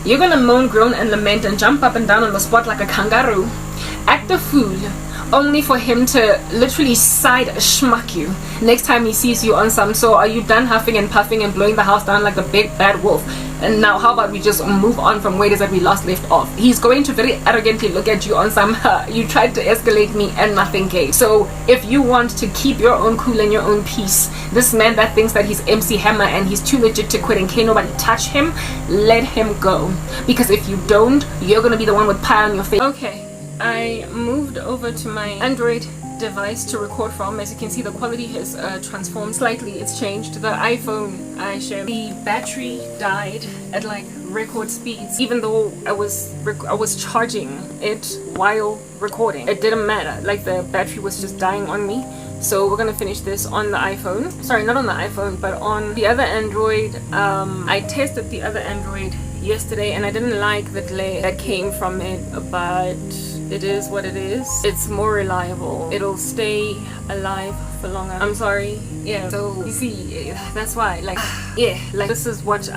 You're gonna moan, groan, and lament and jump up and down on the spot like a kangaroo, act a fool, only for him to literally side schmuck you next time he sees you on some. So are you done huffing and puffing and blowing the house down like the big bad wolf? And now how about we just move on from where it is that we last left off? He's going to very arrogantly look at you on some, you tried to escalate me and nothing came. So if you want to keep your own cool and your own peace, this man that thinks that he's MC Hammer and he's too legit to quit and can't nobody touch him, let him go. Because if you don't, you're gonna be the one with pie on your face. Okay, I moved over to my Android device to record from. As you can see, the quality has transformed slightly. It's changed. The iPhone I share, the battery died at like record speeds, even though I was charging it while recording. It didn't matter, like the battery was just dying on me. So we're gonna finish this on the iPhone. Sorry, not on the iPhone, but on the other Android. I tested the other Android yesterday and I didn't like the delay that came from it, but it is what it is. It's more reliable. It'll stay alive for longer. I'm sorry. Yeah, so you see, that's why, like, yeah, like this is what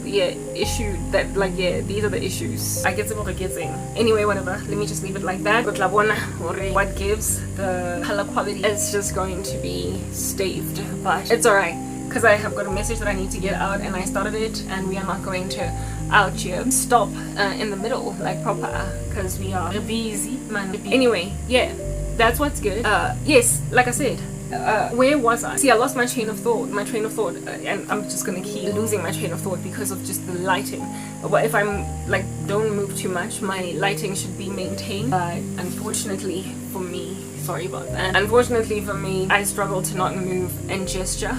issue that, like, yeah, these are the issues. I get what it gets in. Anyway, whatever. Let me just leave it like that. But what gives the color quality is just going to be staved, but it's alright. Because I have got a message that I need to get out and I started it, and we are not going to out here stop in the middle like proper, because we are busy, man. Anyway, yeah, that's what's good. Yes, like I said, where was I? See, I lost my train of thought, and I'm just gonna keep losing my train of thought because of just the lighting. But if I'm like, don't move too much, my lighting should be maintained, but unfortunately for me, sorry about that, unfortunately for me, I struggle to not move and gesture.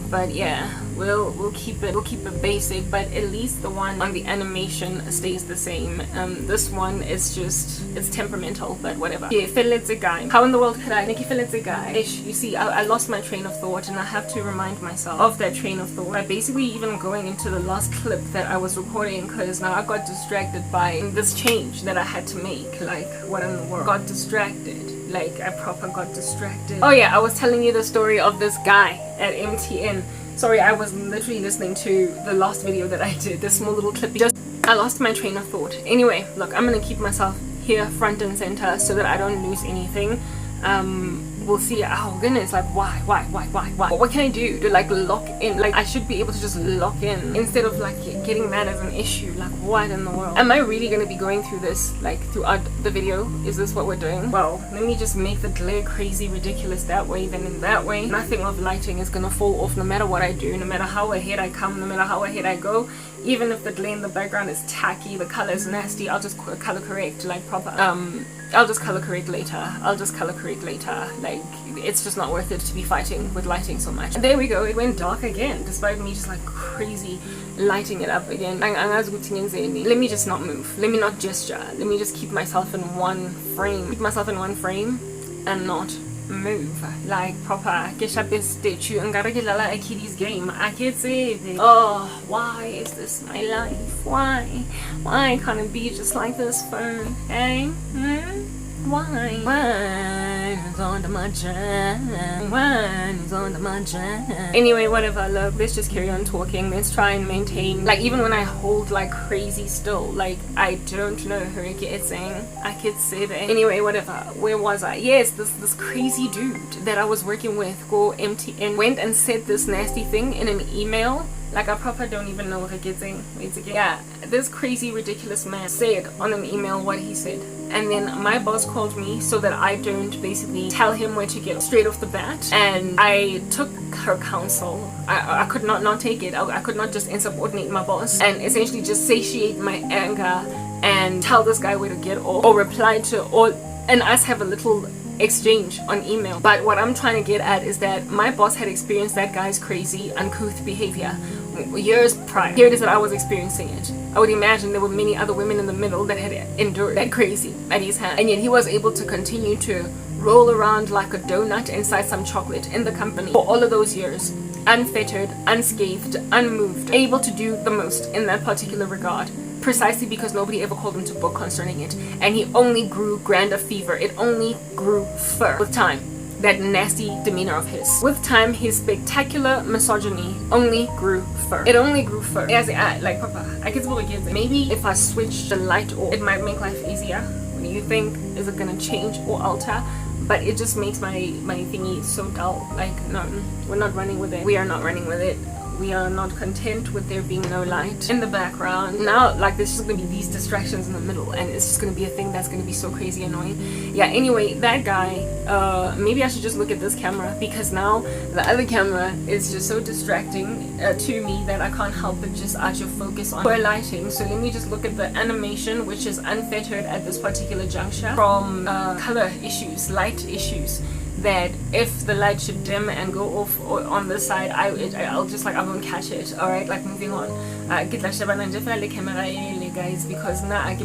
But yeah, we'll keep it basic, but at least the one on the animation stays the same. This one is just, it's temperamental, but whatever. Yeah, feletse guy. How in the world could I make feletse guy? You see, I lost my train of thought, and I have to remind myself of that train of thought by basically even going into the last clip that I was recording, because now I got distracted by this change that I had to make. Like, what in the world? Got distracted. Like, I proper got distracted. Oh yeah, I was telling you the story of this guy at MTN. Sorry, I was literally listening to the last video that I did, this small little clip. I lost my train of thought. Anyway, look, I'm gonna keep myself here front and center so that I don't lose anything. We'll see. Oh goodness, like why? What can I do to like lock in? Like, I should be able to just lock in instead of like getting that as an issue. Like, what in the world? Am I really gonna be going through this like throughout the video? Is this what we're doing? Well, let me just make the glare crazy ridiculous that way, then in that way nothing of lighting is gonna fall off no matter what I do, no matter how ahead I come, no matter how ahead I go. Even if the glare in the background is tacky, the color is nasty, I'll just color correct like proper. I'll just color correct later. Like, it's just not worth it to be fighting with lighting so much. And there we go, it went dark again, despite me just like crazy lighting it up again. Let me just not move. Let me not gesture. Let me just keep myself in one frame. And not move. Like proper. Get up this statue and gotta get a kiddies game. I can't save it. Oh, why is this my life? Why can't it be just like this phone? Hey? Why? Wine is under my jam. Wine is under my jam. Anyway, whatever, look, let's just carry on talking. Let's try and maintain, like, even when I hold like crazy still, like, I don't know who it's saying. I could say that. Anyway, whatever, where was I? Yes, this crazy dude that I was working with, go MTN, went and said this nasty thing in an email. Like, I proper don't even know what it gets in. Yeah, this crazy ridiculous man said on an email what he said, and then my boss called me so that I don't basically tell him where to get straight off the bat, and I took her counsel. I could not take it. I could not just insubordinate my boss and essentially just satiate my anger and tell this guy where to get off, or reply to, or and us have a little exchange on email. But what I'm trying to get at is that my boss had experienced that guy's crazy, uncouth behavior years prior. Here it is that I was experiencing it. I would imagine there were many other women in the middle that had endured that crazy at his hand, and yet he was able to continue to roll around like a donut inside some chocolate in the company for all of those years, unfettered, unscathed, unmoved, able to do the most in that particular regard, precisely because nobody ever called him to book concerning it. And he only grew grander fever. It only grew fur with time. that nasty demeanor of his. With time, his spectacular misogyny only grew fur. It only grew fur. Like, Papa, I guess we'll get it. Maybe if I switch the light off, it might make life easier. What do you think? Is it gonna change or alter? But it just makes my thingy so dull. Like, no, we're not running with it. We are not running with it. We are not content with there being no light in the background. Now, like, there's just gonna be these distractions in the middle, and it's just gonna be a thing that's gonna be so crazy annoying. Yeah, anyway, that guy, maybe I should just look at this camera, because now the other camera is just so distracting to me that I can't help but just actually focus on poor lighting. So let me just look at the animation, which is unfettered at this particular juncture, from color issues, light issues, that if the light should dim and go off on this side, I'll just, like, I won't catch it. Alright, like, moving on. Get like the camera, guys, because now I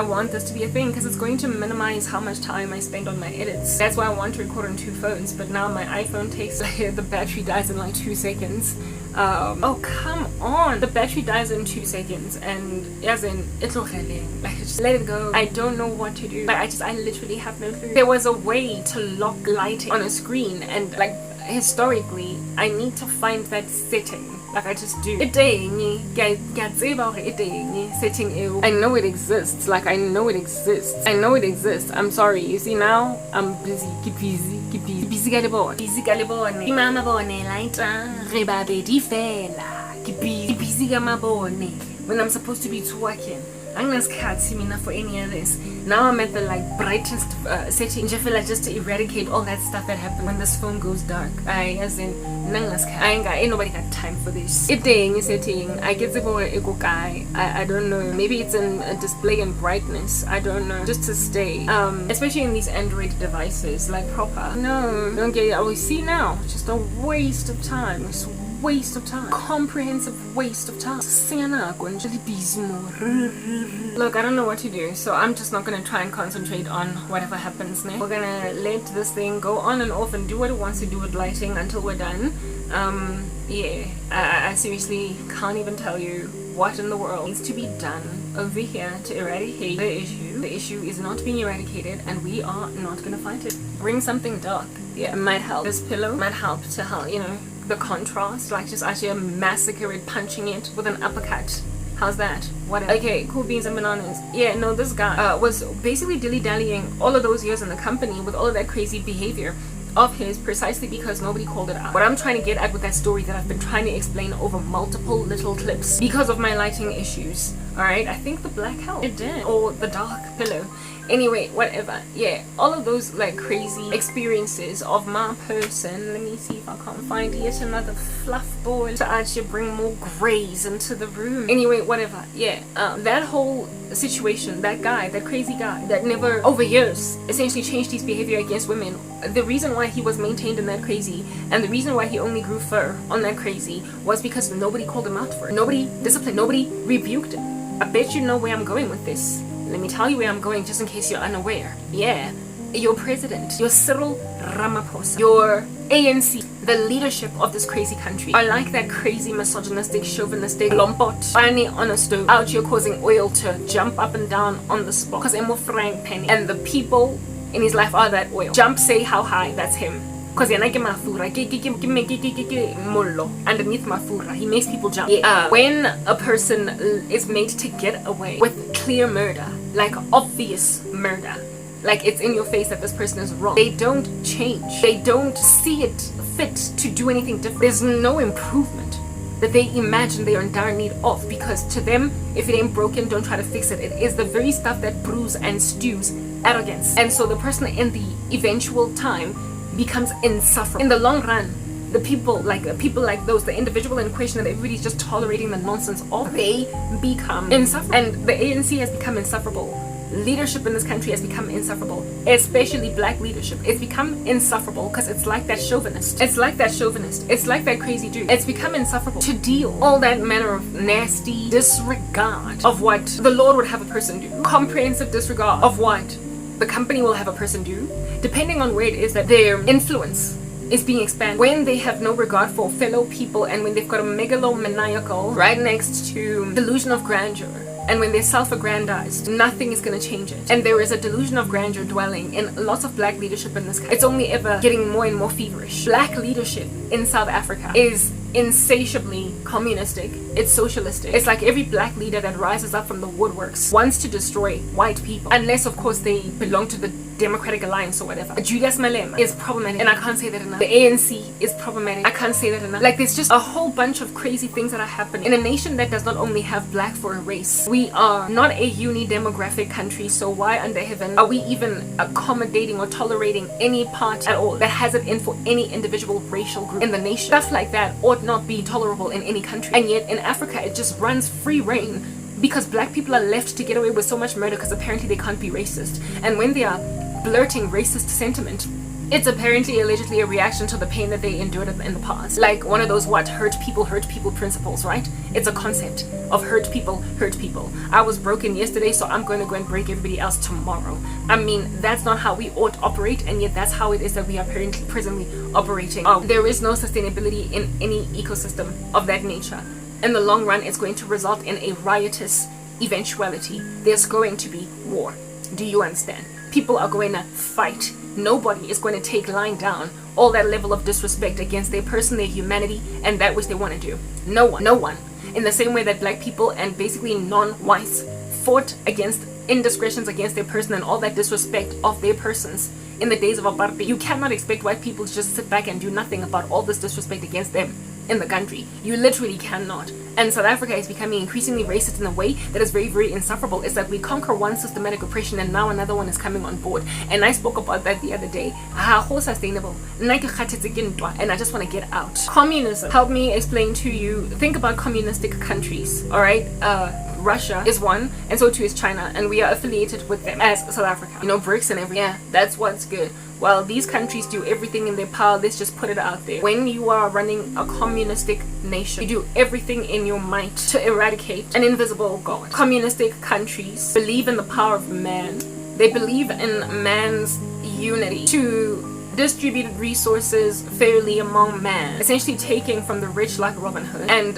want this to be a thing, because it's going to minimize how much time I spend on my edits. That's why I want to record on 2 phones, but now my iPhone takes, like, the battery dies in like 2 seconds. Oh, come on, the battery dies in 2 seconds, and as in, it's okay, like, just let it go. I don't know what to do. Like, I literally have no clue. There was a way to lock lighting on a screen, and, like, historically I need to find that setting. Like, I just do. Setting. I know it exists. Like, I know it exists. I'm sorry. You see, now I'm busy. Keep busy. Mama bone lighter. Reba bedi fela. Keep busy. When I'm supposed to be twerking. I'm not for any of this. Now I'm at the, like, brightest setting. I feel like just to eradicate all that stuff that happened when this phone goes dark. Ain't nobody got time for this. Setting. I get to go I don't know. Maybe it's in a display in brightness. I don't know. Just to stay. Especially in these Android devices, like, proper. No. Don't get it. Oh, we see now. Just a waste of time. It's waste of time. Comprehensive waste of time. Look, I don't know what to do, so I'm just not gonna try and concentrate on whatever happens next. We're gonna let this thing go on and off and do what it wants to do with lighting until we're done. Yeah, I seriously can't even tell you what in the world needs to be done over here to eradicate the issue. The issue is not being eradicated, and we are not gonna fight it. Bring something dark. Yeah, it might help. This pillow might help to help, you know, the contrast, like just actually massacre it, punching it with an uppercut. How's that? Whatever. Okay, cool beans and bananas. Yeah, no, this guy was basically dilly-dallying all of those years in the company with all of that crazy behavior of his, precisely because nobody called it out. What I'm trying to get at with that story that I've been trying to explain over multiple little clips because of my lighting issues. Alright, I think the black helped. It did. Or the dark pillow. Anyway, whatever. Yeah, all of those, like, crazy experiences of my person. Let me see if I can't find yet another fluff ball to actually bring more grays into the room. Anyway, whatever. Yeah, that whole situation, that guy, that crazy guy that never over years essentially changed his behavior against women, the reason why he was maintained in that crazy, and the reason why he only grew fur on that crazy, was because nobody called him out for it. Nobody disciplined, nobody rebuked him. I bet you know where I'm going with this. Let me tell you where I'm going, just in case you're unaware. Yeah, your president, your Cyril Ramaphosa, your ANC, the leadership of this crazy country, are like that crazy misogynistic, chauvinistic lompot finally on a stove, out here causing oil to jump up and down on the spot, because I'm frying penny, and the people in his life are that oil. Jump, say how high, that's him. Because underneath mafura, he makes people jump. Yeah. When a person is made to get away with clear murder, like obvious murder, like it's in your face that this person is wrong, they don't change. They don't see it fit to do anything different. There's no improvement that they imagine they are in dire need of, because to them, if it ain't broken, don't try to fix it. It is the very stuff that brews and stews arrogance. And so the person in the eventual time becomes insufferable. In the long run, the people like those, the individual in question that everybody's just tolerating the nonsense of, they become insufferable. And the ANC has become insufferable. Leadership in this country has become insufferable, especially black leadership. It's become insufferable because it's like that chauvinist. It's like that crazy dude. It's become insufferable to deal all that manner of nasty disregard of what the Lord would have a person do. Comprehensive disregard of what the company will have a person do, depending on where it is that their influence is being expanded. When they have no regard for fellow people, and when they've got a megalomaniacal right next to delusion of grandeur, and when they're self-aggrandized, nothing is going to change it. And there is a delusion of grandeur dwelling in lots of black leadership in this country. It's only ever getting more and more feverish. Black leadership in South Africa is insatiably communistic. It's socialistic. It's like every black leader that rises up from the woodworks wants to destroy white people, unless of course they belong to the Democratic Alliance or whatever. Julius Malema is problematic, and I can't say that enough. The ANC is problematic. I can't say that enough. Like, there's just a whole bunch of crazy things that are happening in a nation that does not only have black for a race. We are not a uni-demographic country, so why under heaven are we even accommodating or tolerating any part at all that has it in for any individual racial group in the nation? Stuff like that ought not be tolerable in any country, and yet in Africa it just runs free reign because black people are left to get away with so much murder because apparently they can't be racist. And when they are blurting racist sentiment, it's apparently allegedly a reaction to the pain that they endured in the past. Like one of those hurt people principles, right? It's a concept of hurt people. I was broken yesterday, so I'm going to go and break everybody else tomorrow. I mean, that's not how we ought to operate, and yet that's how it is that we are apparently presently operating. There is no sustainability in any ecosystem of that nature. In the long run, it's going to result in a riotous eventuality. There's going to be war. Do you understand? People are going to fight. Nobody is going to take lying down all that level of disrespect against their person, their humanity, and that which they want to do. No one. In the same way that black people and basically non-whites fought against indiscretions against their person and all that disrespect of their persons in the days of apartheid, you cannot expect white people to just sit back and do nothing about all this disrespect against them in the country. You literally cannot. And South Africa is becoming increasingly racist in a way that is very, very insufferable. It's like we conquer one systematic oppression and now another one is coming on board. And I spoke about that the other day. How sustainable? And I just want to get out. Communism. Help me explain to you. Think about communistic countries, all right? Russia is one, and so too is China, and we are affiliated with them as South Africa. You know, BRICS and everything. Yeah, that's what's good. Well, these countries do everything in their power. Let's just put it out there. When you are running a communistic nation, you do everything in your might to eradicate an invisible god. Communistic countries believe in the power of man. They believe in man's unity to distribute resources fairly among man, essentially taking from the rich like Robin Hood and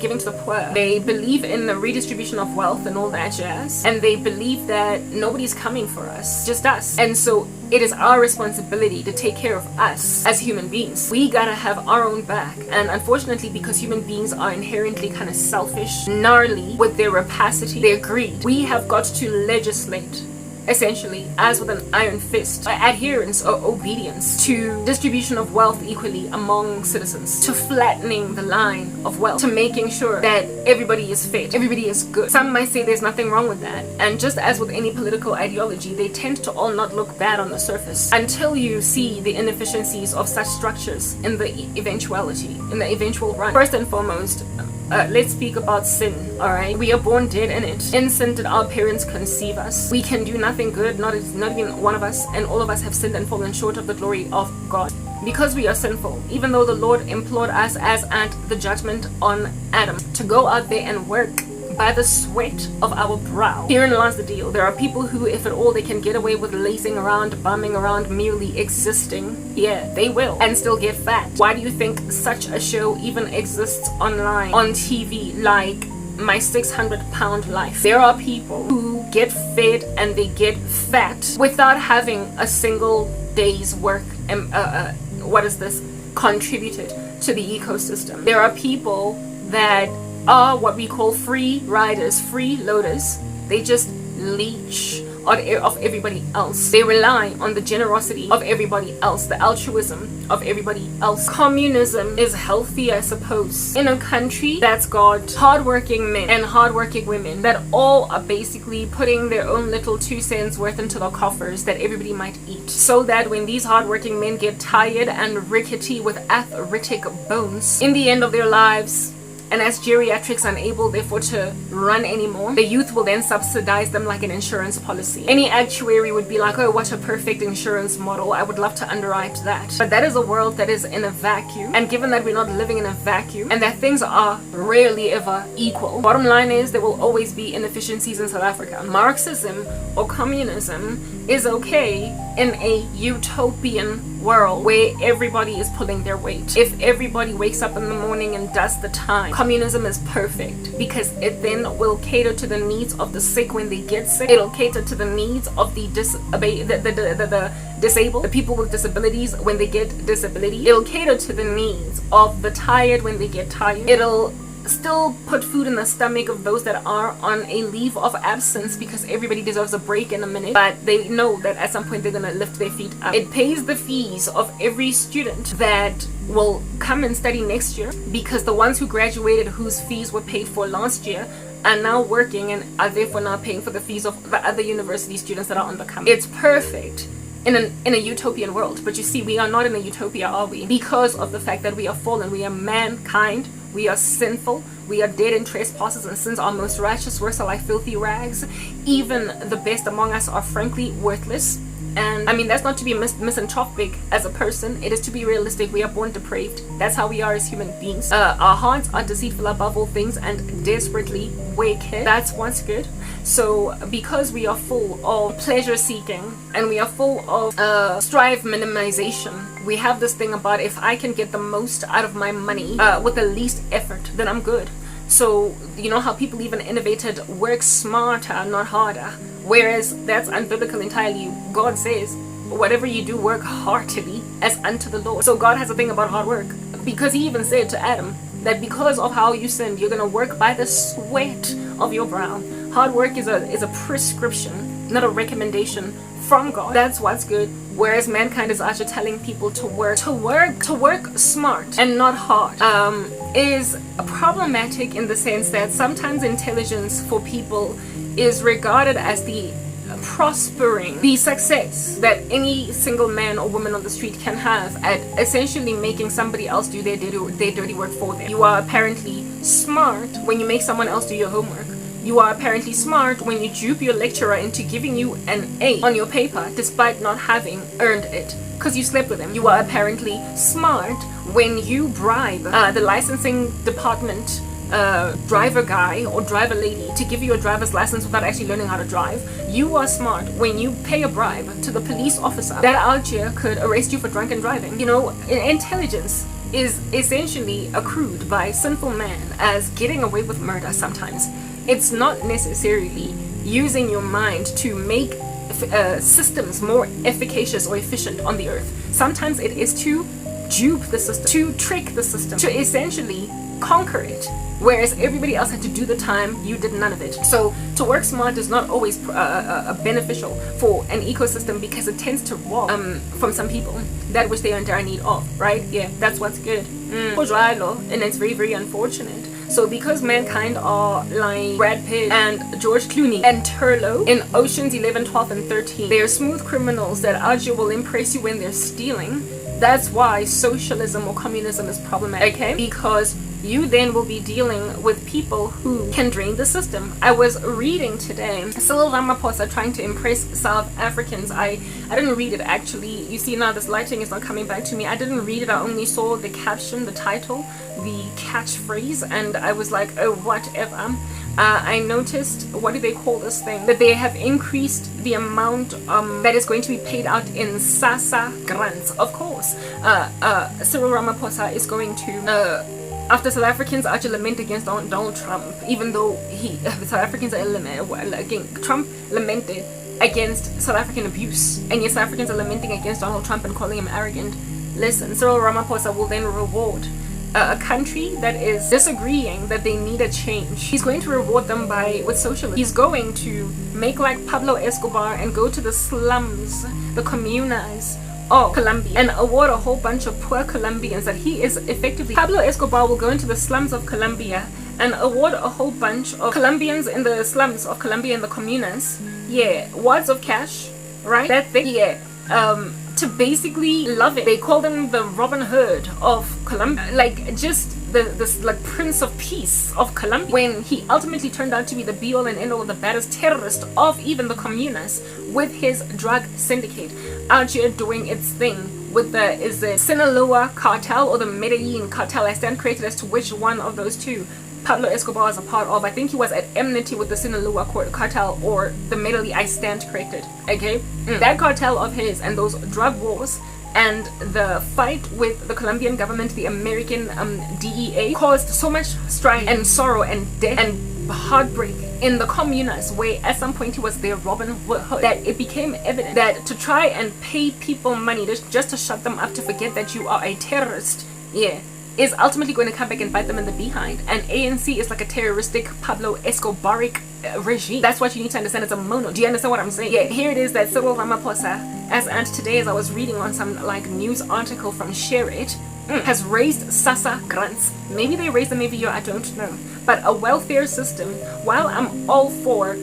giving to the poor. They believe in the redistribution of wealth and all that jazz, and they believe that nobody's coming for us, just us. And so it is our responsibility to take care of us as human beings. We gotta have our own back. And unfortunately, because human beings are inherently kind of selfish, gnarly with their rapacity, their greed, we have got to legislate, essentially, as with an iron fist, adherence or obedience to distribution of wealth equally among citizens, to flattening the line of wealth, to making sure that everybody is fed, everybody is good. Some might say there's nothing wrong with that, and just as with any political ideology, they tend to all not look bad on the surface until you see the inefficiencies of such structures in the eventual run. First and foremost, let's speak about sin, alright? We are born dead in it. In sin did our parents conceive us. We can do nothing good, not even one of us, and all of us have sinned and fallen short of the glory of God. Because we are sinful, even though the Lord implored us as at the judgment on Adam to go out there and work by the sweat of our brow. Herein lies the deal. There are people who, if at all, they can get away with lazing around, bumming around, merely existing. Yeah, they will, and still get fat. Why do you think such a show even exists online, on TV, like My 600-Pound Life? There are people who get fed and they get fat without having a single day's work contributed to the ecosystem. There are people that are what we call free riders, freeloaders. They just leech of everybody else. They rely on the generosity of everybody else, the altruism of everybody else. Communism is healthy, I suppose, in a country that's got hardworking men and hardworking women that all are basically putting their own little 2 cents worth into the coffers that everybody might eat, so that when these hardworking men get tired and rickety with arthritic bones in the end of their lives, and as geriatrics unable therefore to run anymore, the youth will then subsidize them like an insurance policy. Any actuary would be like, oh, what a perfect insurance model, I would love to underwrite that. But that is a world that is in a vacuum, and given that we're not living in a vacuum and that things are rarely ever equal, bottom line is there will always be inefficiencies in South Africa. Marxism or communism is okay in a utopian world where everybody is pulling their weight, if everybody wakes up in the morning and does the time, communism is perfect, because it then will cater to the needs of the sick when they get sick. It'll cater to the needs of the disabled, the people with disabilities when they get disability. It'll cater to the needs of the tired when they get tired. It'll still put food in the stomach of those that are on a leave of absence, because everybody deserves a break in a minute, but they know that at some point they're gonna lift their feet up. It pays the fees of every student that will come and study next year, because the ones who graduated whose fees were paid for last year are now working and are therefore now paying for the fees of the other university students that are on the come. It's perfect in a utopian world, but you see, we are not in a utopia, are we? Because of the fact that we are fallen, we are mankind, we are sinful, we are dead in trespasses and sins, our most righteous works are like filthy rags. Even the best among us are frankly worthless. And I mean, that's not to be misanthropic as a person, it is to be realistic. We are born depraved. That's how we are as human beings. Our hearts are deceitful above all things and desperately wicked. That's what's good. So because we are full of pleasure seeking and we are full of strive minimization, we have this thing about, if I can get the most out of my money with the least effort, then I'm good. So you know how people even innovated work smarter, not harder, whereas that's unbiblical entirely. God says whatever you do, work heartily as unto the Lord. So God has a thing about hard work, because he even said to Adam that because of how you sinned, you're gonna work by the sweat of your brow. Hard work is a prescription, not a recommendation from God. That's what's good. Whereas mankind is actually telling people to work smart and not hard, is problematic in the sense that sometimes intelligence for people is regarded as the prospering, the success that any single man or woman on the street can have at essentially making somebody else do their dirty work for them. You are apparently smart when you make someone else do your homework. You are apparently smart when you dupe your lecturer into giving you an A on your paper despite not having earned it because you slept with him. You are apparently smart when you bribe the licensing department driver guy or driver lady to give you a driver's license without actually learning how to drive. You are smart when you pay a bribe to the police officer that out here could arrest you for drunken driving. You know, intelligence is essentially accrued by sinful man as getting away with murder sometimes. It's not necessarily using your mind to make systems more efficacious or efficient on the earth. Sometimes it is to dupe the system, to trick the system, to essentially conquer it. Whereas everybody else had to do the time, you did none of it. So to work smart is not always beneficial for an ecosystem, because it tends to rob from some people that which they are in dire need of, right? Yeah, that's what's good. And it's very, very unfortunate. So because mankind are like Brad Pitt and George Clooney and Turlo in Oceans 11, 12, and 13, they're smooth criminals that out here will impress you when they're stealing. That's why socialism or communism is problematic, okay? Because you then will be dealing with people who can drain the system. I was reading today Cyril Ramaphosa trying to impress South Africans. I didn't read it actually. You see, now this lighting is not coming back to me. I didn't read it. I only saw the caption, the title, the catchphrase, and I was like, oh, whatever. I noticed, what do they call this thing? That they have increased the amount that is going to be paid out in SASSA grants. Of course, Cyril Ramaphosa is going to, after South Africans actually lament against Donald Trump, even though South Africans are Trump lamented against South African abuse, and yes, South Africans are lamenting against Donald Trump and calling him arrogant. Listen, Cyril Ramaphosa will then reward a country that is disagreeing that they need a change. He's going to reward them with socialism. He's going to make like Pablo Escobar and go to the slums, the comunas of Colombia, and award a whole bunch of poor Colombians that he is effectively. Pablo Escobar will go into the slums of Colombia and award a whole bunch of Colombians in the slums of Colombia in the comunas, yeah, wads of cash, right? That thing, yeah. To basically love it. They call them the Robin Hood of Colombia, like just this like Prince of Peace of Colombia, when he ultimately turned out to be the be-all and end-all, the baddest terrorist of even the comunas with his drug syndicate out here doing its thing with is the Sinaloa cartel or the Medellin cartel. I stand corrected as to which one of those two Pablo Escobar is a part of. I think he was at enmity with the Sinaloa cartel or the Medellin. I stand corrected, okay? That cartel of his and those drug wars and the fight with the Colombian government, the American DEA, caused so much strife and sorrow and death and heartbreak in the comunas, where at some point he was their Robin Hood, that it became evident that to try and pay people money just to shut them up, to forget that you are a terrorist, is ultimately going to come back and bite them in the behind. And ANC is like a terroristic Pablo Escobaric regime. That's what you need to understand. It's a mono. Do you understand what I'm saying? Yeah, here it is that Cyril Ramaphosa, and today as I was reading on some like news article from Share It, has raised SASSA grants. Maybe they raised them every year, I don't know. But a welfare system, while I'm all for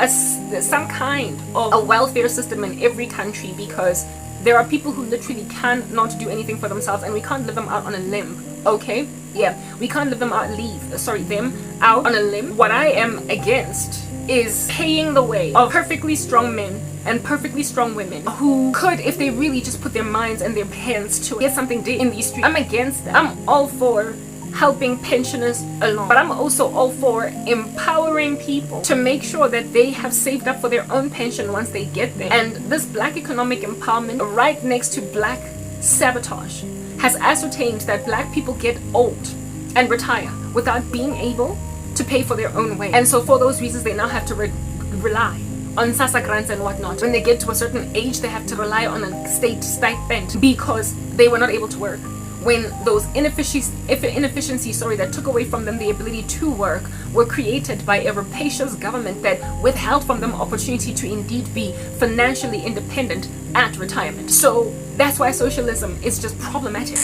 some kind of a welfare system in every country, because there are people who literally cannot do anything for themselves, and we can't live them out on a limb. Okay? Yeah, we can't live them out on a limb. What I am against is paying the way of perfectly strong men and perfectly strong women who could, if they really just put their minds and their hands to it, get something done in these streets. I'm against that. I'm all for helping pensioners along, but I'm also all for empowering people to make sure that they have saved up for their own pension once they get there. And this black economic empowerment, right next to black sabotage, has ascertained that black people get old and retire without being able to pay for their own way. And so for those reasons, they now have to rely on SASSA grants and whatnot. When they get to a certain age, they have to rely on a state stipend because they were not able to work. When those inefficiencies that took away from them the ability to work were created by a rapacious government that withheld from them opportunity to indeed be financially independent at retirement. So that's why socialism is just problematic.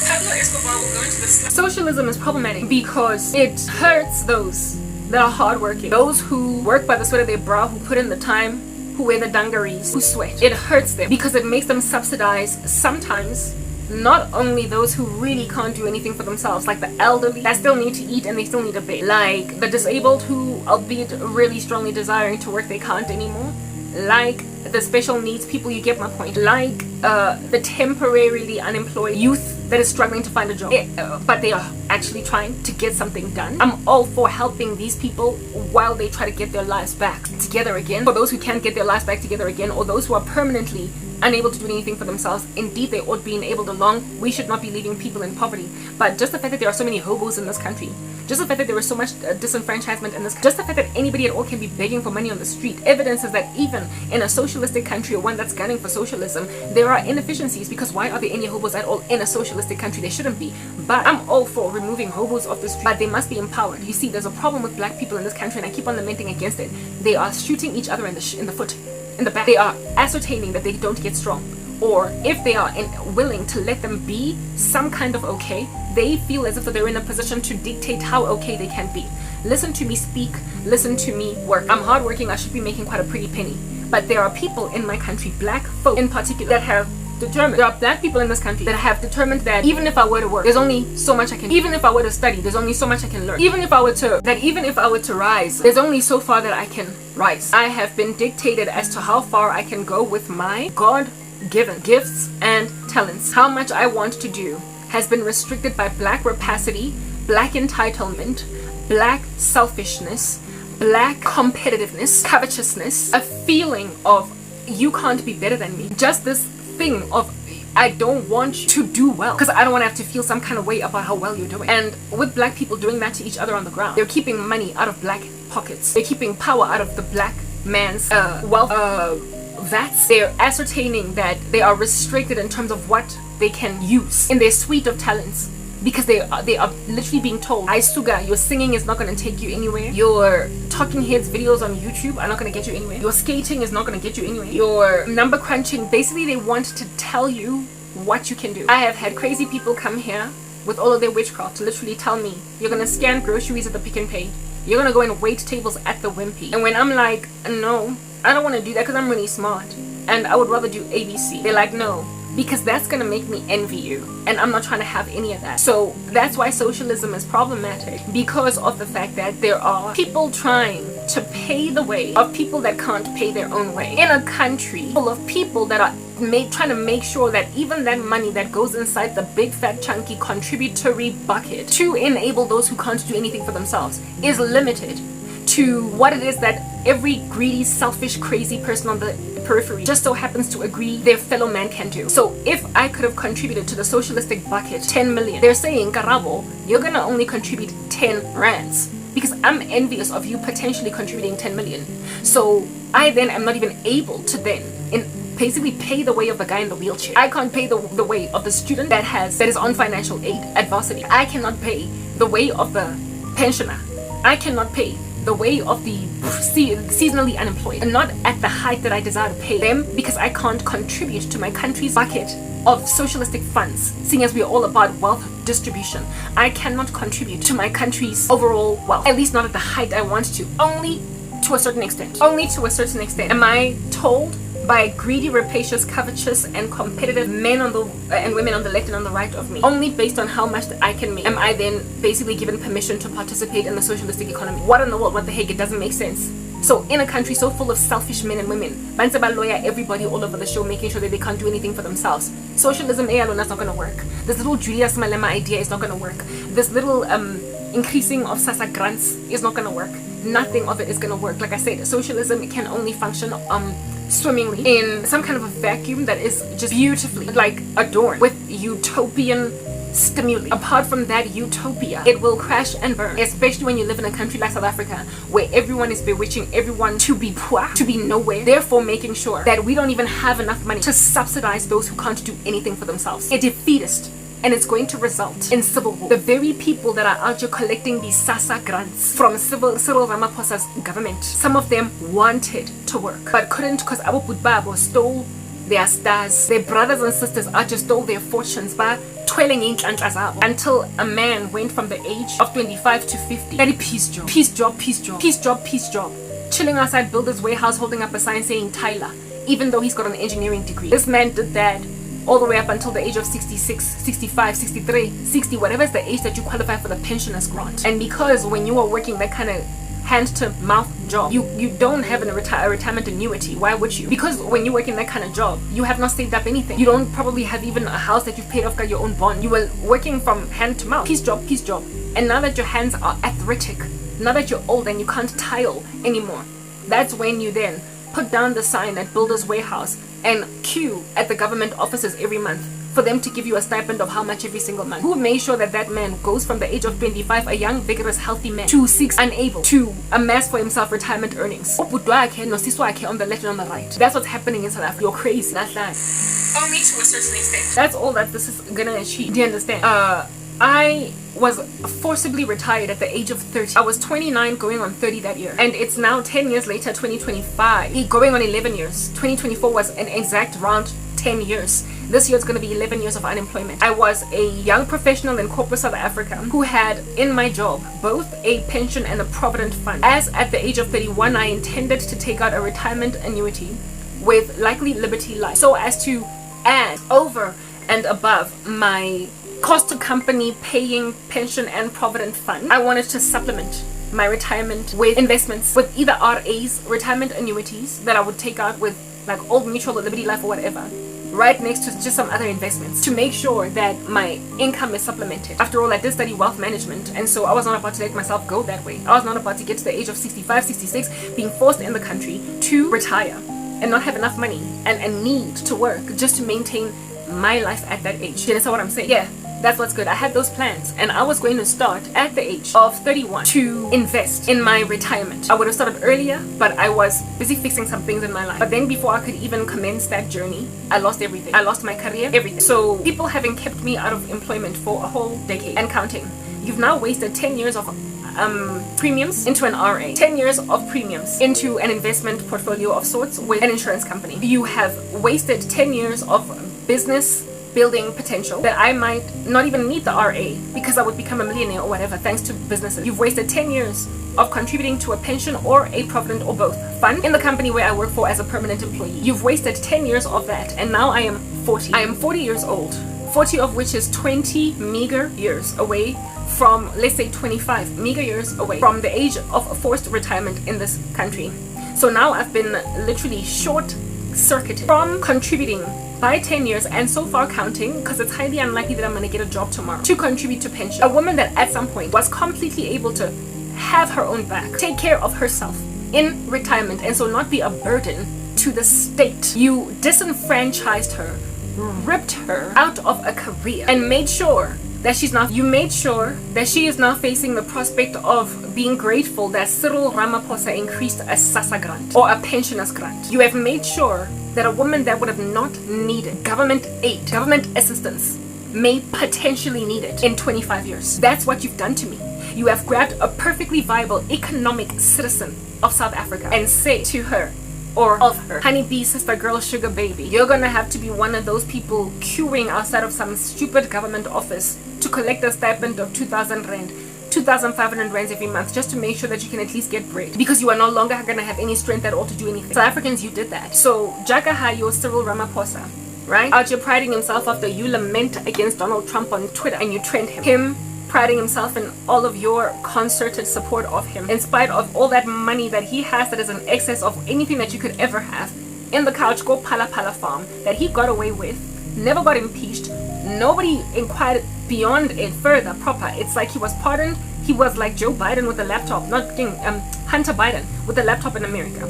Pablo Escobar will go into this. Socialism is problematic because it hurts those that are hardworking, those who work by the sweat of their brow, who put in the time, who wear the dungarees, who sweat. It hurts them because it makes them subsidize sometimes not only those who really can't do anything for themselves, like the elderly that still need to eat and they still need a bed, like the disabled who, albeit really strongly desiring to work, they can't anymore, like the special needs people, you get my point, like the temporarily unemployed youth that is struggling to find a job, but they are actually trying to get something done. I'm all for helping these people while they try to get their lives back together again. For those who can't get their lives back together again, or those who are permanently unable to do anything for themselves, indeed they ought be enabled along. We should not be leaving people in poverty. But just the fact that there are so many hobos in this country, just the fact that there is so much disenfranchisement in this, just the fact that anybody at all can be begging for money on the street, evidences that even in a socialistic country, or one that's gunning for socialism, there are inefficiencies. Because why are there any hobos at all in a socialistic country? They shouldn't be. But I'm all for removing hobos off the street, but they must be empowered. You see, there's a problem with black people in this country, and I keep on lamenting against it. They are shooting each other in the foot, in the back. They are ascertaining that they don't get strong, or if they are willing to let them be some kind of okay, they feel as if they're in a position to dictate how okay they can be. Listen to me speak, listen to me work. I'm hardworking, I should be making quite a pretty penny. But there are people in my country, black folk in particular, that have determined, there are black people in this country that have determined that even if I were to work, there's only so much I can, even if I were to study, there's only so much I can learn, even if I were to rise, there's only so far that I can rise. I have been dictated as to how far I can go with my God-given gifts and talents. How much I want to do has been restricted by black rapacity, black entitlement, black selfishness, black competitiveness, covetousness, a feeling of you can't be better than me, just this thing of I don't want you to do well because I don't want to have to feel some kind of way about how well you're doing. And with black people doing that to each other on the ground, they're keeping money out of black pockets, they're keeping power out of the black man's wealth vats. They're ascertaining that they are restricted in terms of what they can use in their suite of talents, because they are literally being told, Aisuga, your singing is not going to take you anywhere, your talking heads videos on YouTube are not going to get you anywhere, your skating is not going to get you anywhere, your number crunching, basically they want to tell you what you can do. I have had crazy people come here with all of their witchcraft to literally tell me, you're going to scan groceries at the Pick and Pay, you're going to go and wait tables at the Wimpy. And when I'm like, no, I don't want to do that because I'm really smart and I would rather do ABC, they're like, no, because that's gonna make me envy you, and I'm not trying to have any of that. So that's why socialism is problematic, because of the fact that there are people trying to pay the way of people that can't pay their own way in a country full of people that are trying to make sure that even that money that goes inside the big fat chunky contributory bucket to enable those who can't do anything for themselves is limited to what it is that every greedy, selfish, crazy person on the periphery just so happens to agree their fellow man can do. So if I could have contributed to the socialistic bucket 10 million, they're saying, Karabo, you're gonna only contribute 10 rands because I'm envious of you potentially contributing 10 million. So I then am not even able to then basically pay the way of the guy in the wheelchair. I can't pay the way of the student that is on financial aid at varsity. I cannot pay the way of the pensioner. I cannot pay the way of the seasonally unemployed, and not at the height that I desire to pay them because I can't contribute to my country's bucket of socialistic funds, seeing as we are all about wealth distribution. I cannot contribute to my country's overall wealth, at least not at the height I want to, only to a certain extent. Only to a certain extent. Am I told by greedy, rapacious, covetous, and competitive men and women on the left and on the right of me, only based on how much that I can make, am I then basically given permission to participate in the socialistic economy? What in the world? What the heck? It doesn't make sense. So in a country so full of selfish men and women, Bansaba lawyer everybody all over the show making sure that they can't do anything for themselves. Socialism alone is not going to work. This little Julius Malema idea is not going to work. This little increasing of SASSA grants is not going to work. Nothing of it is going to work. Like I said, socialism can only function swimmingly in some kind of a vacuum that is just beautifully like adorned with utopian stimuli. Apart from that utopia, it will crash and burn, especially when you live in a country like South Africa where everyone is bewitching everyone to be poor, to be nowhere, therefore making sure that we don't even have enough money to subsidize those who can't do anything for themselves. A defeatist, and it's going to result in civil war. The very people that are out here collecting these SASSA grants from Cyril Ramaphosa's government, some of them wanted to work but couldn't because Abu Budbabo stole their stars. Their brothers and sisters are just stole their fortunes by twirling in until a man went from the age of 25 to 50. Very peace job, peace job, peace job, peace job, peace job, chilling outside Builder's Warehouse holding up a sign saying Tyler, even though he's got an engineering degree. This man did that all the way up until the age of 66, 65, 63, 60, whatever is the age that you qualify for the pensioners grant. And because when you are working that kind of hand-to-mouth job, you don't have a retirement annuity. Why would you? Because when you work in that kind of job, you have not saved up anything. You don't probably have even a house that you've paid off, got your own bond. You were working from hand to mouth. Peace job, peace job. And now that your hands are arthritic, now that you're old and you can't tile anymore, that's when you then put down the sign at Builder's Warehouse and queue at the government offices every month for them to give you a stipend of how much every single month. Who made sure that that man goes from the age of 25, a young, vigorous, healthy man, to 6, unable to amass for himself retirement earnings? On the left and on the right. That's what's happening in South Africa. You're crazy. That's that. Only to a certain extent. That's all that this is gonna achieve. Do you understand? I was forcibly retired at the age of 30. I was 29 going on 30 that year. And it's now 10 years later, 2025. Going on 11 years. 2024 was an exact round 10 years. This year it's going to be 11 years of unemployment. I was a young professional in corporate South Africa who had in my job both a pension and a provident fund. As at the age of 31, I intended to take out a retirement annuity with likely Liberty Life so as to add over and above my cost to company paying pension and provident fund. I wanted to supplement my retirement with investments, with either RAs, retirement annuities that I would take out with like Old Mutual or Liberty Life or whatever, right next to just some other investments to make sure that my income is supplemented. After all, I did study wealth management, and so I was not about to let myself go that way. I was not about to get to the age of 65, 66 being forced in the country to retire and not have enough money and need to work just to maintain my life at that age. You understand what I'm saying? Yeah, that's what's good. I had those plans, and I was going to start at the age of 31 to invest in my retirement. I would have started earlier, but I was busy fixing some things in my life. But then before I could even commence that journey, I lost everything. I lost my career, everything. So people having kept me out of employment for a whole decade and counting, you've now wasted 10 years of premiums into an RA, 10 years of premiums into an investment portfolio of sorts with an insurance company. You have wasted 10 years of business building potential that I might not even need the RA because I would become a millionaire or whatever thanks to businesses. You've wasted 10 years of contributing to a pension or a provident or both fund in the company where I work for as a permanent employee. You've wasted 10 years of that, and now I am 40. I am 40 years old, 40 of which is 20 meager years away from, let's say 25 meager years away from the age of forced retirement in this country. So now I've been literally short-circuited from contributing by 10 years and so far counting, because it's highly unlikely that I'm going to get a job tomorrow, to contribute to pension. A woman that at some point was completely able to have her own back, take care of herself, in retirement, and so not be a burden to the state. You disenfranchised her, ripped her out of a career, and made sure that she is now facing the prospect of being grateful that Cyril Ramaphosa increased a SASSA grant or a pensioner's grant. You have made sure that a woman that would have not needed government aid, government assistance, may potentially need it in 25 years. That's what you've done to me. You have grabbed a perfectly viable economic citizen of South Africa and say to her, or of her, honeybee, sister girl, sugar baby, you're gonna have to be one of those people queuing outside of some stupid government office to collect a stipend of 2,000 rand, 2,500 rands every month, just to make sure that you can at least get bread, because you are no longer gonna have any strength at all to do anything. South Africans, you did that. So Jakahayo Cyril Ramaphosa, right, out here priding himself after you lament against Donald Trump on Twitter and you trend him priding himself in all of your concerted support of him, in spite of all that money that he has that is in excess of anything that you could ever have, in the couch go Pala farm that he got away with, never got impeached, nobody inquired beyond it further proper. It's like he was pardoned. He was like Joe Biden with a laptop, not Hunter Biden with a laptop in America.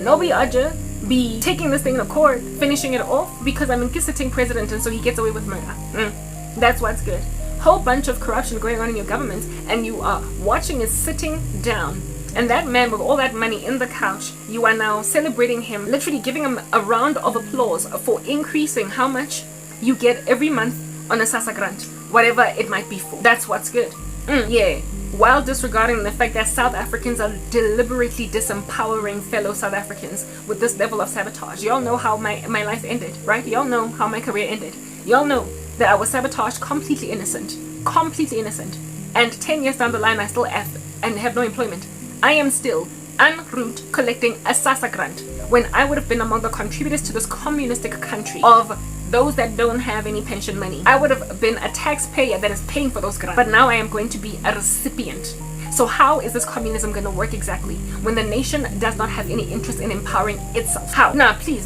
Nobody aja be taking this thing to court, finishing it off, because he's sitting president and so he gets away with murder. That's what's good. Whole bunch of corruption going on in your government, and you are watching it sitting down. And that man with all that money in the couch, you are now celebrating him, literally giving him a round of applause for increasing how much you get every month on a SASSA grant, whatever it might be for. That's what's good. Yeah. While disregarding the fact that South Africans are deliberately disempowering fellow South Africans with this level of sabotage. Y'all know how my life ended, right? Y'all know how my career ended. Y'all know that I was sabotaged, completely innocent, and 10 years down the line I still have no employment. I am still en route collecting a SASSA grant when I would have been among the contributors to this communistic country of those that don't have any pension money. I would have been a taxpayer that is paying for those grants, but now I am going to be a recipient. So how is this communism going to work exactly when the nation does not have any interest in empowering itself? How? Now please,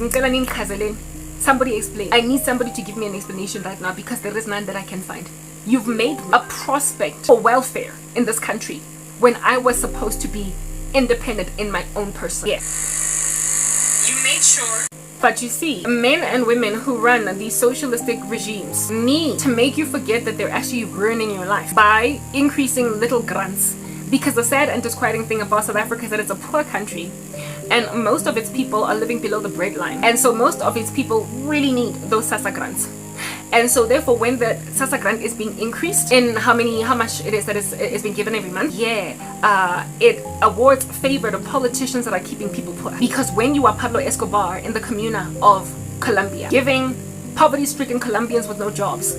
somebody explain. I need somebody to give me an explanation right now, because there is none that I can find. You've made a prospect for welfare in this country when I was supposed to be independent in my own person. Yes. You made sure. But you see, men and women who run these socialistic regimes need to make you forget that they're actually ruining your life by increasing little grants. Because the sad and disquieting thing about South Africa is that it's a poor country, and most of its people are living below the breadline, and so most of its people really need those SASSA grants. And so therefore, when the SASSA grant is being increased in how much it is that is being given every month, it awards favor to politicians that are keeping people poor. Because when you are Pablo Escobar in the Comuna of Colombia, giving poverty-stricken Colombians with no jobs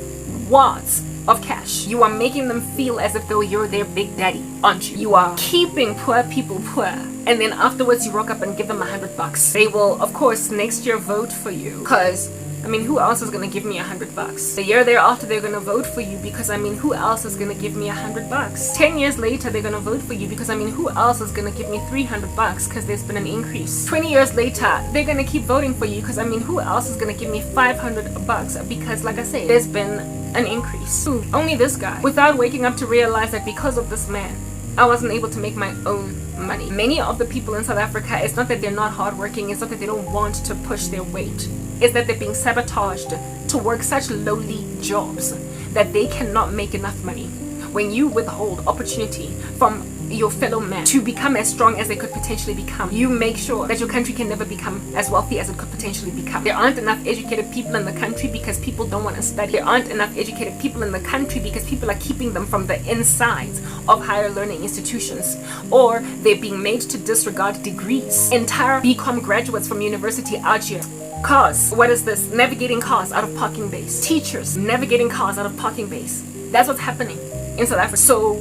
wads of cash, you are making them feel as if though you're their big daddy, aren't you? You are keeping poor people poor, and then afterwards you rock up and give them $100. They will, of course, next year vote for you, because who else is gonna give me $100? The year thereafter they're gonna vote for you, because who else is gonna give me $100? 10 years later they're gonna vote for you, because who else is gonna give me $300? Because there's been an increase. 20 years later they're gonna keep voting for you, because who else is gonna give me $500? Because like I say, there's been an increase. Only this guy, without waking up to realize that because of this man, I wasn't able to make my own money. Many of the people in South Africa, it's not that they're not hardworking, it's not that they don't want to push their weight. It's that they're being sabotaged to work such lowly jobs that they cannot make enough money. When you withhold opportunity from your fellow man to become as strong as they could potentially become, you make sure that your country can never become as wealthy as it could potentially become. There aren't enough educated people in the country because people don't want to study. There aren't enough educated people in the country because people are keeping them from the insides of higher learning institutions, or they're being made to disregard degrees. Entire BCom graduates from university out here. Cars, what is this? Navigating cars out of parking bays. Teachers navigating cars out of parking bays. That's what's happening in South Africa. So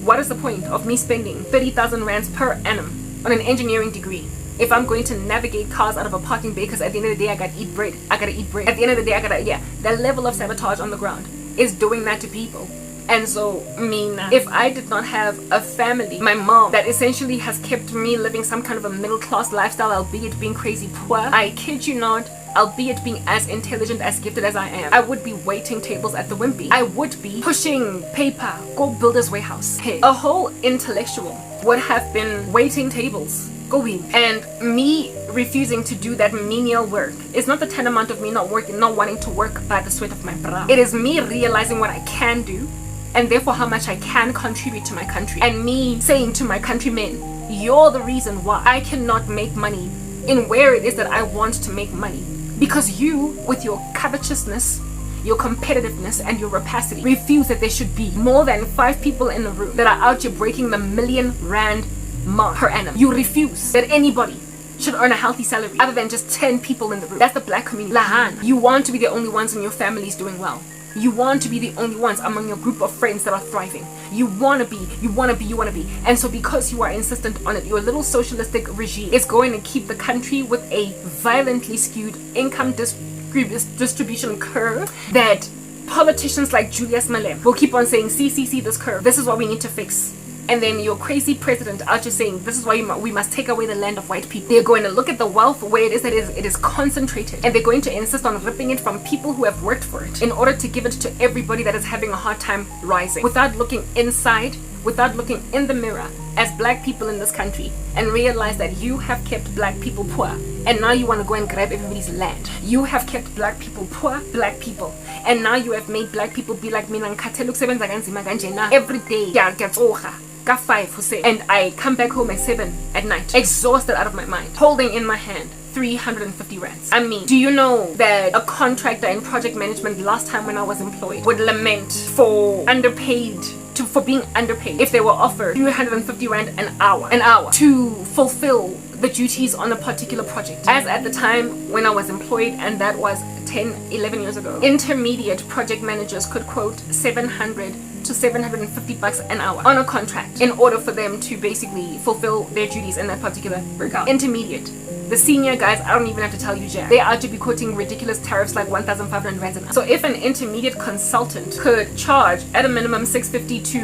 what is the point of me spending 30,000 rands per annum on an engineering degree if I'm going to navigate cars out of a parking bay? Because at the end of the day I gotta eat bread. At the end of the day I gotta, that level of sabotage on the ground is doing that to people. And so, if I did not have a family, my mom, that essentially has kept me living some kind of a middle class lifestyle, albeit being crazy poor, I kid you not, albeit being as intelligent, as gifted as I am, I would be waiting tables at the Wimpy. I would be pushing paper, go Builders Warehouse. Hey, a whole intellectual would have been waiting tables. Going. And me refusing to do that menial work is not the tantamount of me not wanting to work by the sweat of my brow. It is me realizing what I can do, and therefore how much I can contribute to my country, and me saying to my countrymen, you're the reason why I cannot make money in where it is that I want to make money, because you, with your covetousness, your competitiveness, and your rapacity, refuse that there should be more than 5 people in the room that are out here breaking the R1 million mark per annum. You refuse that anybody should earn a healthy salary other than just 10 people in the room. That's the black community. Lahan, you want to be the only ones in your families doing well. You want to be the only ones among your group of friends that are thriving. You want to be. And so because you are insistent on it, your little socialistic regime is going to keep the country with a violently skewed income distribution curve that politicians like Julius Malema will keep on saying, see this curve. This is what we need to fix. And then your crazy president out just saying, this is why we must take away the land of white people. They're going to look at the wealth where it is concentrated, and they're going to insist on ripping it from people who have worked for it in order to give it to everybody that is having a hard time rising, without looking inside, without looking in the mirror as black people in this country, and realize that you have kept black people poor, and now you want to go and grab everybody's land. You have kept black people poor, black people, and now you have made black people be like mina ngikhathele ukusebenza kanzima kanje na every day ngiyatsoga ka 5 and I come back home at 7 at night, exhausted out of my mind, holding in my hand 350 rands. I mean, do you know that a contractor in project management last time when I was employed would lament for being underpaid if they were offered 350 rand an hour to fulfill the duties on a particular project? As at the time when I was employed, and that was 10-11 years ago, intermediate project managers could quote 700 to 750 bucks an hour on a contract in order for them to basically fulfill their duties in that particular workout. Intermediate. The senior guys, I don't even have to tell you, Jack. They are to be quoting ridiculous tariffs like 1,500 rands an hour. So if an intermediate consultant could charge at a minimum 650 to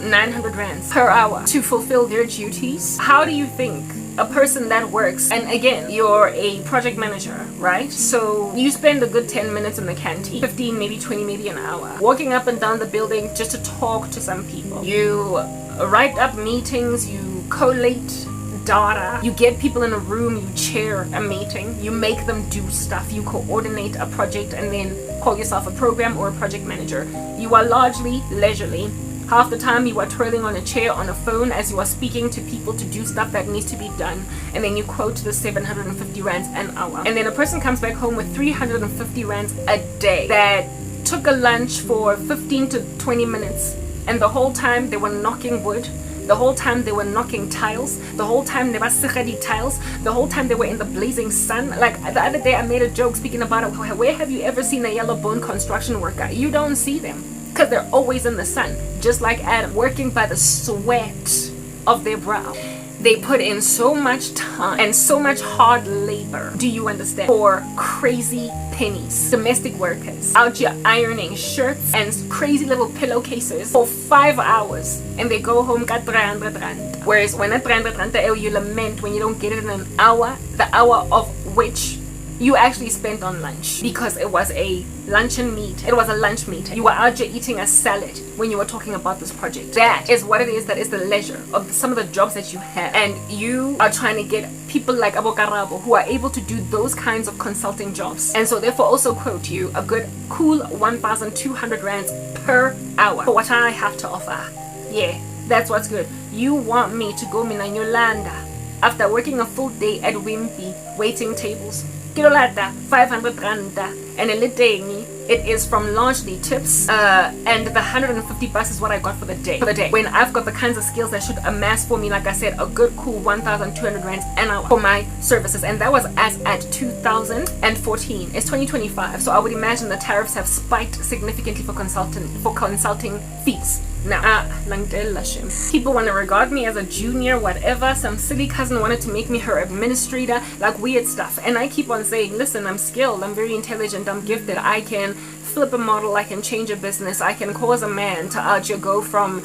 900 rands per hour to fulfill their duties, how do you think a person that works, and again, you're a project manager, right? So you spend a good 10 minutes in the canteen, 15, maybe 20, maybe an hour, walking up and down the building just to talk to some people. You write up meetings, you collate data, you get people in a room, you chair a meeting, you make them do stuff, you coordinate a project, and then call yourself a program or a project manager. You are largely leisurely. Half the time you are twirling on a chair on a phone as you are speaking to people to do stuff that needs to be done, and then you quote the 750 rands an hour. And then a person comes back home with 350 rands a day that took a lunch for 15 to 20 minutes, and the whole time they were knocking wood, the whole time they were knocking tiles, the whole time they were sigadi tiles, the whole time they were in the blazing sun. Like the other day I made a joke speaking about it. Where have you ever seen a yellow bone construction worker? You don't see them because they're always in the sun, just like Adam, working by the sweat of their brow. They put in so much time and so much hard labor, do you understand, for crazy pennies. Domestic workers out here ironing shirts and crazy little pillowcases for 5 hours, and they go home got 300 rand. Whereas when at 300 rand, you lament when you don't get it in an hour, the hour of which you actually spent on lunch, because it was a luncheon meet. It was a lunch meet. You were out here eating a salad when you were talking about this project. That is what it is. That is the leisure of some of the jobs that you have. And you are trying to get people like Karabo who are able to do those kinds of consulting jobs. And so therefore also quote you a good cool 1,200 rands per hour for what I have to offer. Yeah, that's what's good. You want me to go in Yolanda after working a full day at Wimpy waiting tables? Kilolata 500 randa, and it is from largely tips, and the 150 bucks is what I got for the day. When I've got the kinds of skills that should amass for me, like I said, a good cool 1,200 rands an hour for my services, and that was as at 2014. It's 2025, so I would imagine the tariffs have spiked significantly for consulting fees. Now, people want to regard me as a junior, whatever. Some silly cousin wanted to make me her administrator, like weird stuff. And I keep on saying, listen, I'm skilled, I'm very intelligent, I'm gifted, I can flip a model, I can change a business, I can cause a man to out here go from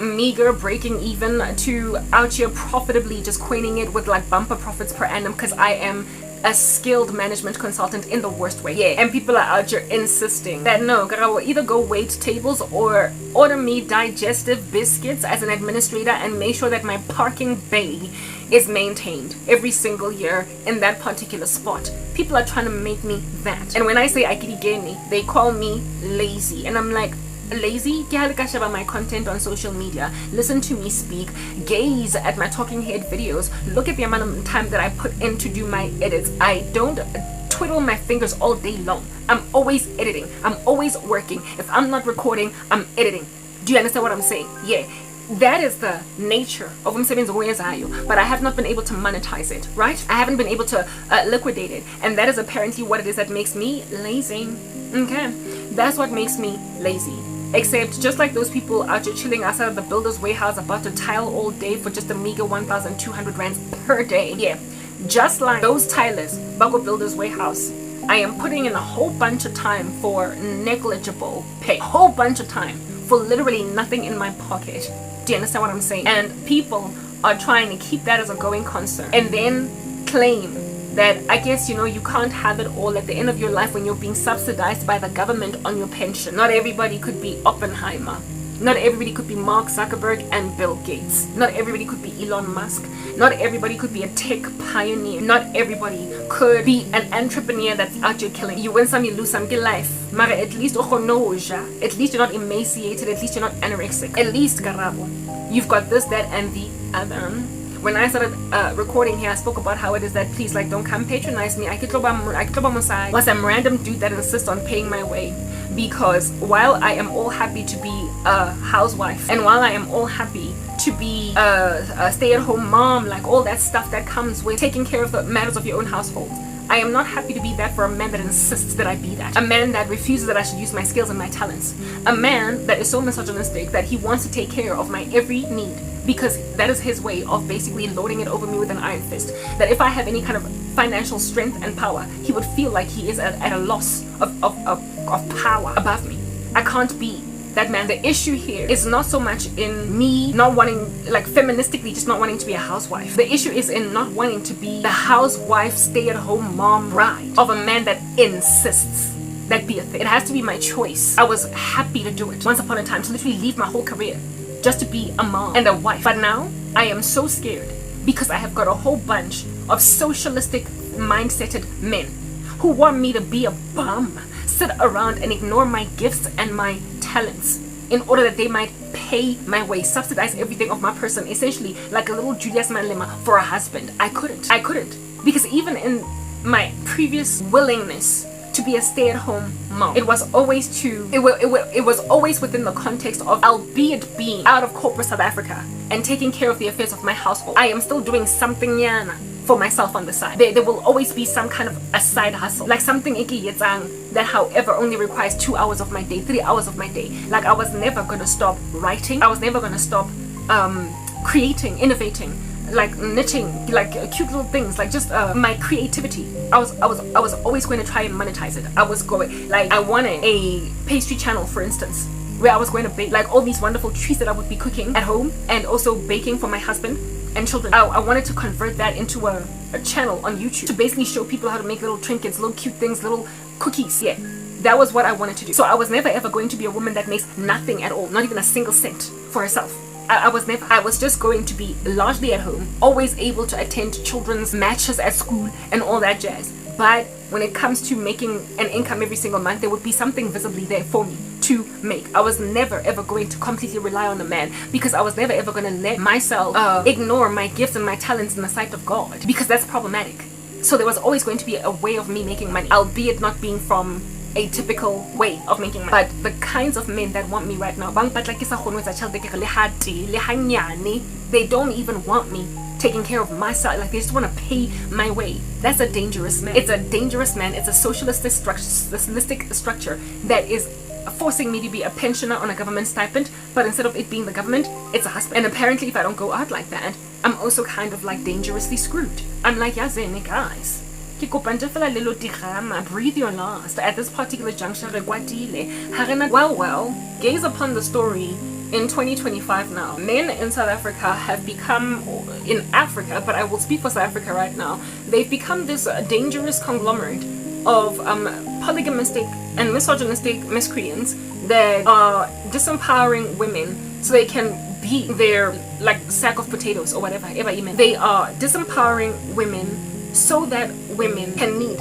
meager breaking even to out here profitably just coining it with like bumper profits per annum, because I am a skilled management consultant in the worst way. Yeah, and people are out here insisting that no, Karabo, either go wait tables or order me digestive biscuits as an administrator and make sure that my parking bay is maintained every single year in that particular spot. People are trying to make me that. And when I say akirigeni, they call me lazy. And I'm like, lazy? About my content on social media. Listen to me speak. Gaze at my talking head videos. Look at the amount of time that I put in to do my edits. I don't twiddle my fingers all day long. I'm always editing. I'm always working. If I'm not recording, I'm editing. Do you understand what I'm saying? Yeah. That is the nature of umsebenzi, but I have not been able to monetize it, right? I haven't been able to liquidate it, and that is apparently what it is that makes me lazy. Okay, that's what makes me lazy. Except just like those people out here chilling outside of the builder's warehouse about to tile all day for just a meager 1,200 rands per day. Yeah, just like those tilers, Bago Builder's Warehouse, I am putting in a whole bunch of time for negligible pay. Whole bunch of time for literally nothing in my pocket. Do you understand what I'm saying? And people are trying to keep that as a going concern and then claim that, I guess, you can't have it all at the end of your life when you're being subsidized by the government on your pension. Not everybody could be Oppenheimer. Not everybody could be Mark Zuckerberg and Bill Gates. Not everybody could be Elon Musk. Not everybody could be a tech pioneer. Not everybody could be an entrepreneur that's out here killing. You win some, you lose some, get life. Mara, at least at least you're not emaciated. At least you're not anorexic. At least, Karabo, you've got this, that, and the other. When I started recording here, I spoke about how it is that, please, like, don't come patronize me. I could was some random dude that insists on paying my way. Because while I am all happy to be a housewife, and while I am all happy to be a stay-at-home mom, like all that stuff that comes with taking care of the matters of your own household, I am not happy to be that for a man that insists that I be that. A man that refuses that I should use my skills and my talents. A man that is so misogynistic that he wants to take care of my every need, because that is his way of basically lording it over me with an iron fist. That if I have any kind of financial strength and power, he would feel like he is at a loss of power above me. I can't be that man. The issue here is not so much in me not wanting, like, feministically just not wanting to be a housewife. The issue is in not wanting to be the housewife, stay-at-home mom bride of a man that insists that be a thing. It has to be my choice. I was happy to do it once upon a time, to literally leave my whole career just to be a mom and a wife. But now I am so scared because I have got a whole bunch of socialistic mindseted men who want me to be a bum, sit around and ignore my gifts and my talents in order that they might pay my way, subsidize everything of my person, essentially like a little Julius Malema for a husband. I couldn't, because even in my previous willingness to be a stay-at-home mom, it was always within the context of, albeit being out of corporate South Africa and taking care of the affairs of my household, I am still doing something yana for myself on the side. There will always be some kind of a side hustle, like something that however only requires 2 hours of my day, 3 hours of my day. Like, I was never gonna stop writing. I was never gonna stop creating, innovating, like knitting, like cute little things, like just my creativity. I was always going to try and monetize it. I wanted a pastry channel, for instance, where I was going to bake like all these wonderful treats that I would be cooking at home and also baking for my husband and children. I wanted to convert that into a channel on YouTube to basically show people how to make little trinkets, little cute things, little cookies. Yeah, that was what I wanted to do. So I was never ever going to be a woman that makes nothing at all, not even a single cent for herself. I was just going to be largely at home, always able to attend children's matches at school and all that jazz. But when it comes to making an income every single month, there would be something visibly there for me to make. I was never ever going to completely rely on a man, because I was never ever going to let myself ignore my gifts and my talents in the sight of God, because that's problematic. So there was always going to be a way of me making money, albeit not being from a typical way of making money. But the kinds of men that want me right now, they don't even want me taking care of myself. Like, they just want to pay my way. That's a dangerous man. It's a dangerous man. It's a socialistic structure that is forcing me to be a pensioner on a government stipend, but instead of it being the government, it's a husband. And apparently if I don't go out like that, I'm also kind of like dangerously screwed. I'm like, yazene guys, breathe your last. At this particular juncture, well, gaze upon the story in 2025 now, men in South Africa have become, in Africa, but I will speak for South Africa right now, they've become this dangerous conglomerate of polygamistic and misogynistic miscreants that are disempowering women so they can be their like sack of potatoes or whatever. They are disempowering women so that women can need.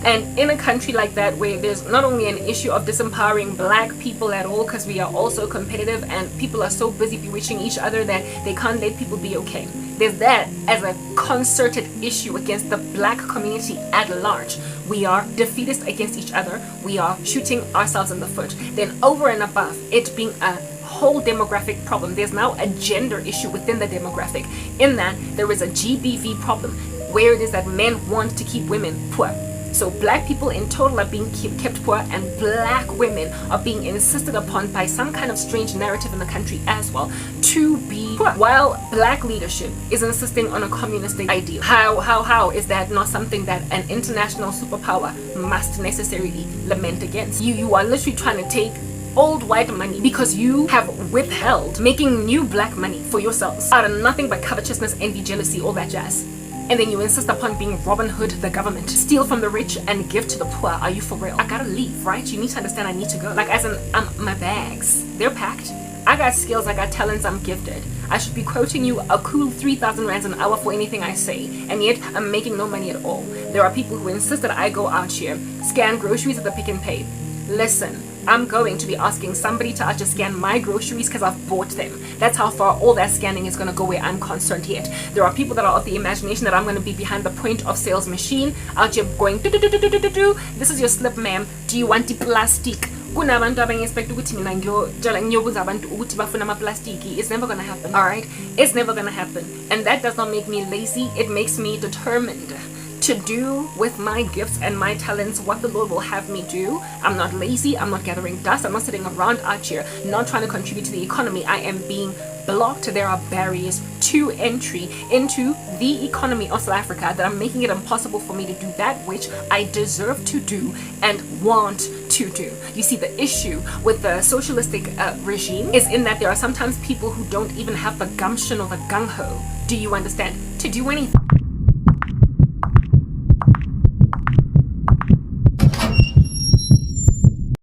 And in a country like that, where there's not only an issue of disempowering black people at all, because we are also competitive and people are so busy bewitching each other that they can't let people be okay. There's that as a concerted issue against the black community at large. We are defeatist against each other. We are shooting ourselves in the foot. Then over and above it being a whole demographic problem, there's now a gender issue within the demographic, in that there is a GBV problem, where it is that men want to keep women poor. So black people in total are being kept poor, and black women are being insisted upon by some kind of strange narrative in the country as well to be poor, while black leadership is insisting on a communistic ideal. How is that not something that an international superpower must necessarily lament against? You are literally trying to take old white money because you have withheld making new black money for yourselves out of nothing but covetousness, envy, jealousy, all that jazz. And then you insist upon being Robin Hood, the government, steal from the rich and give to the poor. Are you for real? I gotta leave, right? You need to understand I need to go. Like, as in, my bags, they're packed. I got skills, I got talents, I'm gifted. I should be quoting you a cool 3,000 rands an hour for anything I say, and yet I'm making no money at all. There are people who insist that I go out here, scan groceries at the Pick and Pay. Listen, I'm going to be asking somebody to just scan my groceries because I've bought them. That's how far all that scanning is going to go where I'm concerned yet. There are people that are of the imagination that I'm going to be behind the point of sales machine out here going do. This is your slip, ma'am. Do you want the plastic? Kunabantu abangexpect ukuthi mina ngiyobuza abantu ukuthi bafuna amaplastiki. It's never gonna happen. Alright? It's never gonna happen. And that does not make me lazy. It makes me determined to do with my gifts and my talents what the Lord will have me do. I'm not lazy. I'm not gathering dust. I'm not sitting around out here not trying to contribute to the economy. I am being blocked. There are barriers to entry into the economy of South Africa that are making it impossible for me to do that which I deserve to do and want to do. You see, the issue with the socialistic regime is in that there are sometimes people who don't even have the gumption or the gung-ho, do you understand, to do anything.